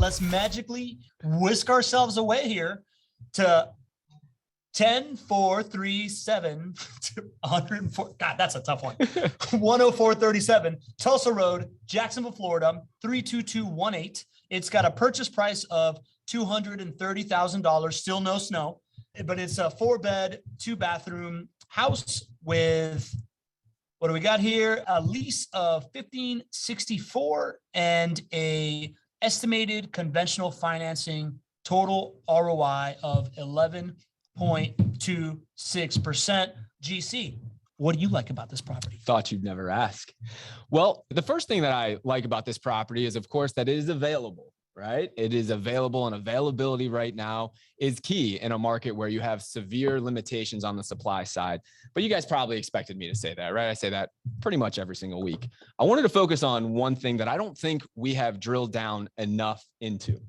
let's magically whisk ourselves away here to 10, 4, 3, 7, 104. God, that's a tough one. 10437 Tulsa Road, Jacksonville, Florida, 32218. It's got a purchase price of $230,000. Still no snow, but it's a 4-bed, 2-bathroom house with, what do we got here? A lease of 1564 and a estimated conventional financing total ROI of 11.26% GC. What do you like about this property? Thought you'd never ask. Well, the first thing that I like about this property is, of course, that it is available, right? It is available, and availability right now is key in a market where you have severe limitations on the supply side. But you guys probably expected me to say that, right? I say that pretty much every single week. I wanted to focus on one thing that I don't think we have drilled down enough into.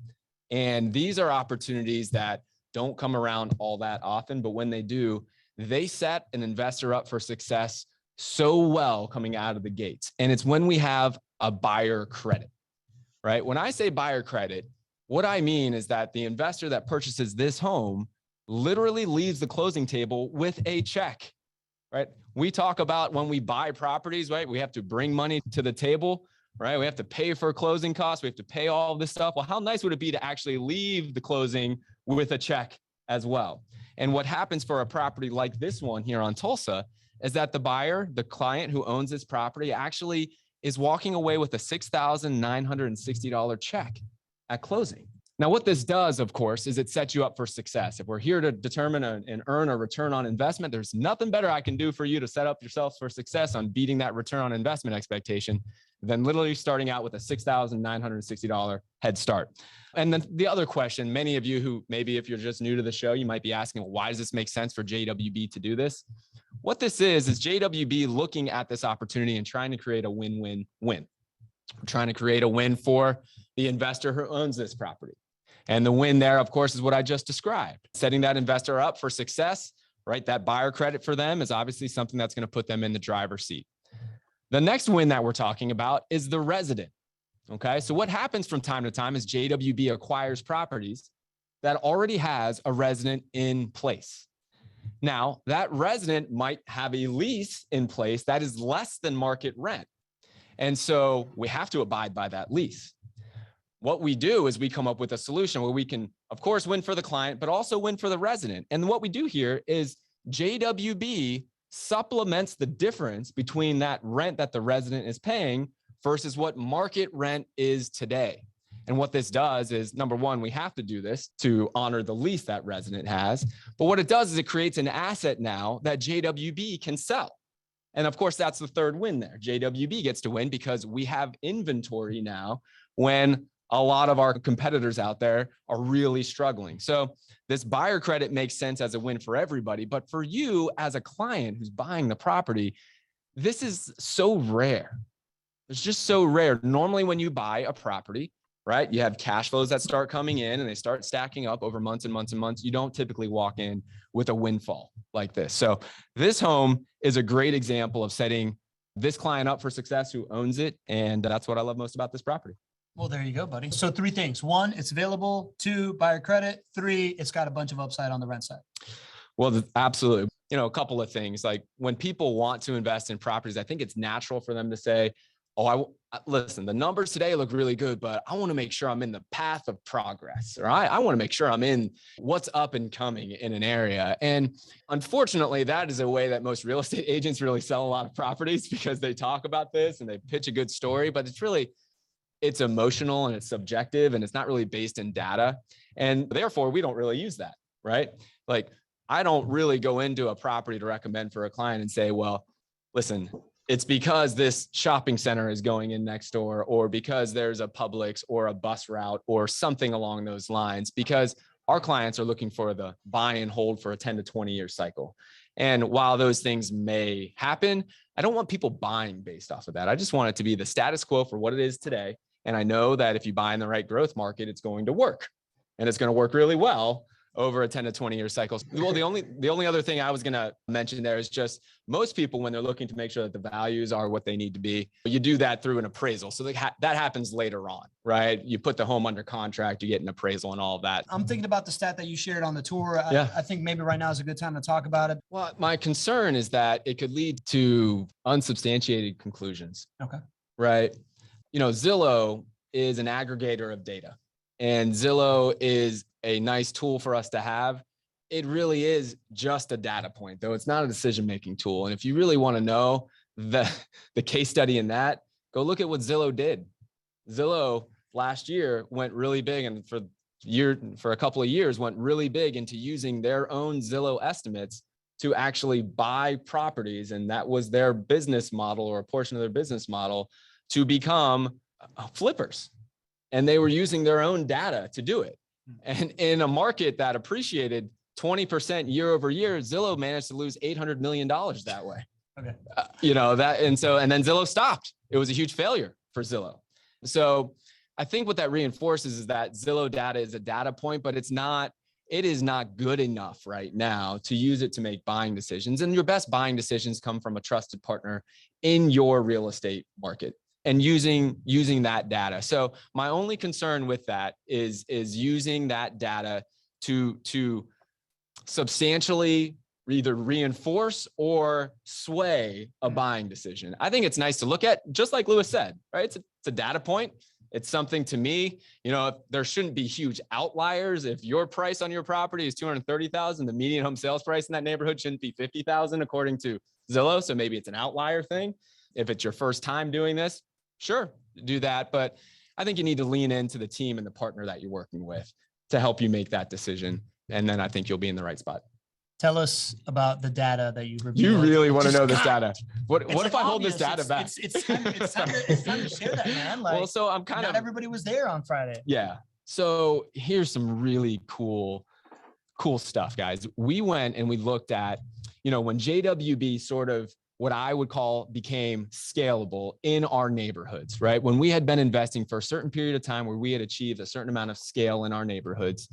And these are opportunities that don't come around all that often, but when they do, they set an investor up for success so well coming out of the gates. And it's when we have a buyer credit, right? When I say buyer credit, what I mean is that the investor that purchases this home literally leaves the closing table with a check, right? We talk about when we buy properties, right? We have to bring money to the table, right? We have to pay for closing costs. We have to pay all this stuff. Well, how nice would it be to actually leave the closing with a check as well? And what happens for a property like this one here on Tulsa is that the buyer, the client who owns this property, actually is walking away with a $6,960 check at closing. Now, what this does, of course, is it sets you up for success. If we're here to determine and earn a return on investment, there's nothing better I can do for you to set up yourself for success on beating that return on investment expectation than literally starting out with a $6,960 head start. And then the other question, many of you who maybe if you're just new to the show, you might be asking, well, why does this make sense for JWB to do this? What this is JWB looking at this opportunity and trying to create a win-win-win. We're trying to create a win for the investor who owns this property. And the win there, of course, is what I just described. Setting that investor up for success, right? That buyer credit for them is obviously something that's going to put them in the driver's seat. The next win that we're talking about is the resident. Okay, so what happens from time to time is JWB acquires properties that already has a resident in place. Now, that resident might have a lease in place that is less than market rent. And so we have to abide by that lease. What we do is we come up with a solution where we can, of course, win for the client, but also win for the resident. And what we do here is JWB supplements the difference between that rent that the resident is paying versus what market rent is today. And what this does is, number one, we have to do this to honor the lease that resident has. But what it does is it creates an asset now that JWB can sell. And of course, that's the third win there. JWB gets to win because we have inventory now when a lot of our competitors out there are really struggling. So this buyer credit makes sense as a win for everybody. But for you as a client who's buying the property, this is so rare. It's just so rare. Normally when you buy a property, right, you have cash flows that start coming in and they start stacking up over months and months and months. You don't typically walk in with a windfall like this. So this home is a great example of setting this client up for success who owns it. And that's what I love most about this property. Well, there you go, buddy. So 3 things. 1, it's available. 2, buyer credit. 3, it's got a bunch of upside on the rent side. Well, absolutely. You know, a couple of things, like when people want to invest in properties, I think it's natural for them to say, oh, listen, the numbers today look really good, but I want to make sure I'm in the path of progress, right? I want to make sure I'm in what's up and coming in an area. And unfortunately, that is a way that most real estate agents really sell a lot of properties, because they talk about this and they pitch a good story, but it's emotional and it's subjective and it's not really based in data. And therefore, we don't really use that, right? Like, I don't really go into a property to recommend for a client and say, well, listen, it's because this shopping center is going in next door, or because there's a Publix or a bus route or something along those lines, because our clients are looking for the buy and hold for a 10 to 20 year cycle. And while those things may happen, I don't want people buying based off of that. I just want it to be the status quo for what it is today. And I know that if you buy in the right growth market, it's going to work, and it's going to work really well. over a 10 to 20 year cycle. Well, the only other thing I was going to mention there is just most people, when they're looking to make sure that the values are what they need to be, you do that through an appraisal. So that happens later on, right? You put the home under contract, you get an appraisal and all of that. I'm thinking about the stat that you shared on the tour. Yeah. I think maybe right now is a good time to talk about it. Well, my concern is that it could lead to unsubstantiated conclusions. Okay. Right. Zillow is an aggregator of data, and Zillow is a nice tool for us to have. It really is just a data point, though. It's not a decision-making tool. And if you really want to know the case study in that, go look at what Zillow did. Zillow last year went really big, and for a couple of years went really big into using their own Zillow estimates to actually buy properties. And that was their business model, or a portion of their business model, to become flippers. And they were using their own data to do it. And in a market that appreciated 20% year over year, Zillow managed to lose $800 million that way. Okay. And then Zillow stopped. It was a huge failure for Zillow. So I think what that reinforces is that Zillow data is a data point, but it is not good enough right now to use it to make buying decisions. And your best buying decisions come from a trusted partner in your real estate market, and using that data. So my only concern with that is using that data to substantially either reinforce or sway a buying decision. I think it's nice to look at, just like Lewis said, right? It's a data point. It's something, to me, there shouldn't be huge outliers. If your price on your property is $230,000, the median home sales price in that neighborhood shouldn't be $50,000 according to Zillow. So maybe it's an outlier thing. If it's your first time doing this, sure, do that. But I think you need to lean into the team and the partner that you're working with to help you make that decision. And then I think you'll be in the right spot. Tell us about the data that you reviewed. You really want to know this data. What if I hold this obvious. data back? It's time to share that, man. Well, so I'm not everybody was there on Friday. Yeah. So here's some really cool stuff, guys. We went and we looked at, when JWB sort of, what I would call, became scalable in our neighborhoods, right? When we had been investing for a certain period of time where we had achieved a certain amount of scale in our neighborhoods.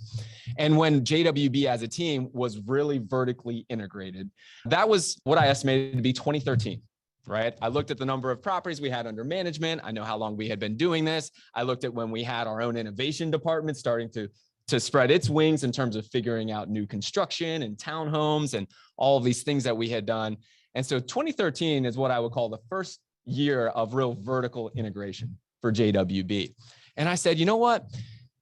And when JWB as a team was really vertically integrated, that was what I estimated to be 2013, right? I looked at the number of properties we had under management. I know how long we had been doing this. I looked at when we had our own innovation department starting to spread its wings in terms of figuring out new construction and townhomes and all of these things that we had done. And so 2013 is what I would call the first year of real vertical integration for JWB. And I said, you know what?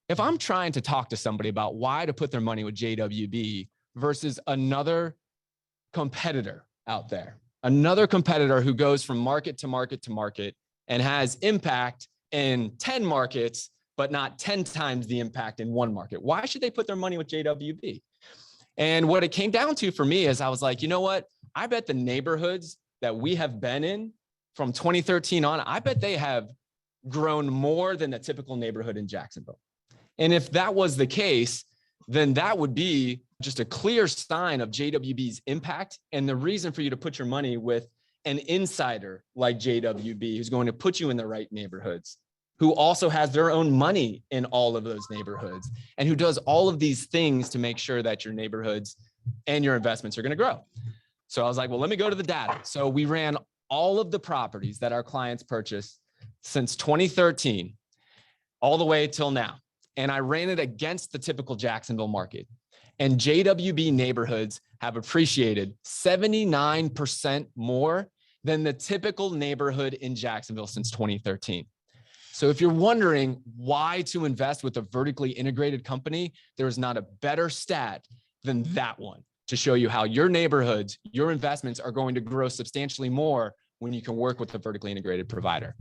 If I'm trying to talk to somebody about why to put their money with JWB versus another competitor out there, another competitor who goes from market to market to market and has impact in 10 markets, but not 10 times the impact in one market, why should they put their money with JWB? And what it came down to for me is I was like, you know what? I bet the neighborhoods that we have been in from 2013 on, I bet they have grown more than the typical neighborhood in Jacksonville. And if that was the case, then that would be just a clear sign of JWB's impact and the reason for you to put your money with an insider like JWB, who's going to put you in the right neighborhoods, who also has their own money in all of those neighborhoods, and who does all of these things to make sure that your neighborhoods and your investments are going to grow. So I was like, well, let me go to the data. So we ran all of the properties that our clients purchased since 2013, all the way till now. And I ran it against the typical Jacksonville market. And JWB neighborhoods have appreciated 79% more than the typical neighborhood in Jacksonville since 2013. So if you're wondering why to invest with a vertically integrated company, there is not a better stat than that one to show you how your neighborhoods, your investments are going to grow substantially more when you can work with a vertically integrated provider.